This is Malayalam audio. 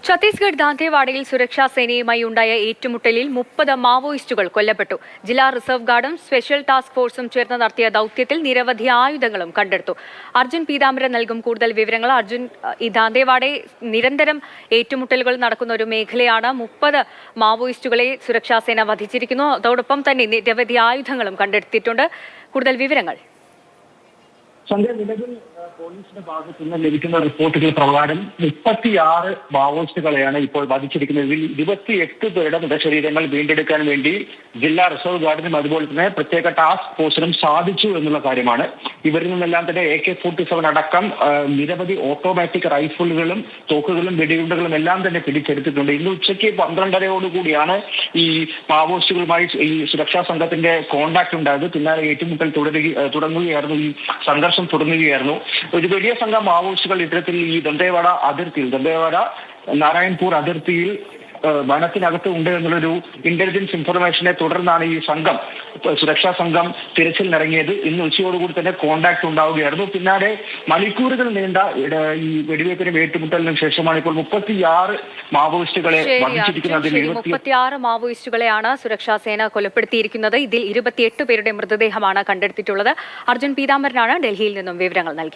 ഛത്തീസ്ഗഡ് ദാന്തേവാഡയിൽ സുരക്ഷാ സേനയുമായി ഉണ്ടായ ഏറ്റുമുട്ടലിൽ 30 മാവോയിസ്റ്റുകൾ കൊല്ലപ്പെട്ടു. ജില്ലാ റിസർവ് ഗാർഡും സ്പെഷ്യൽ ടാസ്ക് ഫോഴ്സും ചേർന്ന് നടത്തിയ ദൌത്യത്തിൽ നിരവധി ആയുധങ്ങളും കണ്ടെടുത്തു. അർജുൻ പീതാംബരൻ നൽകും കൂടുതൽ വിവരങ്ങൾ. അർജുൻ, ഈ ദാന്തേവാഡയിൽ നിരന്തരം ഏറ്റുമുട്ടലുകൾ നടക്കുന്ന ഒരു മേഖലയാണ്. 30 മാവോയിസ്റ്റുകളെ സുരക്ഷാ സേന വധിച്ചിരിക്കുന്നു. അതോടൊപ്പം തന്നെ നിരവധി ആയുധങ്ങളും കണ്ടെടുത്തിട്ടുണ്ട്. കൂടുതൽ വിവരങ്ങൾ. സന്ധ്യ, നിലവിൽ പോലീസിന്റെ ഭാഗത്തു നിന്ന് ലഭിക്കുന്ന റിപ്പോർട്ടുകൾ പ്രകാരം 36 മാവോയിസ്റ്റുകളെയാണ് ഇപ്പോൾ വധിച്ചിരിക്കുന്നത്. ഇതിൽ 28 പേരുടെ മൃതശരീരങ്ങൾ വീണ്ടെടുക്കാൻ വേണ്ടി ജില്ലാ റിസർവ് ഗാർഡിനും അതുപോലെ തന്നെ പ്രത്യേക ടാസ്ക് ഫോഴ്സിനും സാധിച്ചു എന്നുള്ള കാര്യമാണ്. ഇവരിൽ നിന്നെല്ലാം തന്നെ AK-47 അടക്കം നിരവധി ഓട്ടോമാറ്റിക് റൈഫിളുകളും തോക്കുകളും വെടിയുണ്ടകളും എല്ലാം തന്നെ പിടിച്ചെടുത്തിട്ടുണ്ട്. ഇന്ന് ഉച്ചയ്ക്ക് 12:30 ഈ മാവോയിസ്റ്റുകളുമായി ഈ സുരക്ഷാ സംഘത്തിന്റെ കോണ്ടാക്ട് ഉണ്ടായത്. പിന്നാലെ ഏറ്റുമുട്ടൽ തുടങ്ങുകയായിരുന്നു. ഈ സംഘർഷം തുടങ്ങുകയായിരുന്നു. ഒരു വലിയ സംഘം മാവോയിസ്റ്റുകൾ ഇത്തരത്തിൽ ഈ ദന്തേവാഡ നാരായൺപൂർ അതിർത്തിയിൽ വനത്തിനകത്ത് ഉണ്ട് എന്നുള്ളൊരു ഇന്റലിജൻസ് ഇൻഫർമേഷനെ തുടർന്നാണ് ഈ സുരക്ഷാ സംഘം തിരച്ചിലിനിറങ്ങിയത്. ഇന്ന് ഉച്ചയോടുകൂടി തന്നെ കോണ്ടാക്ട് ഉണ്ടാവുകയായിരുന്നു. പിന്നാലെ മണിക്കൂറുകൾ നീണ്ട ഈ വെടിവയ്പ്പിനും ഏറ്റുമുട്ടലിനും ശേഷമാണ് ഇപ്പോൾ 36 മാവോയിസ്റ്റുകളെ വധിച്ചിരിക്കുന്നത്. 36 മാവോയിസ്റ്റുകളെയാണ് സുരക്ഷാ സേന കൊലപ്പെടുത്തിയിരിക്കുന്നത്. ഇതിൽ 28 പേരുടെ മൃതദേഹമാണ് കണ്ടെടുത്തിട്ടുള്ളത്. അർജുൻ പീതാംബരനാണ് ഡൽഹിയിൽ നിന്നും വിവരങ്ങൾ നൽകിയത്.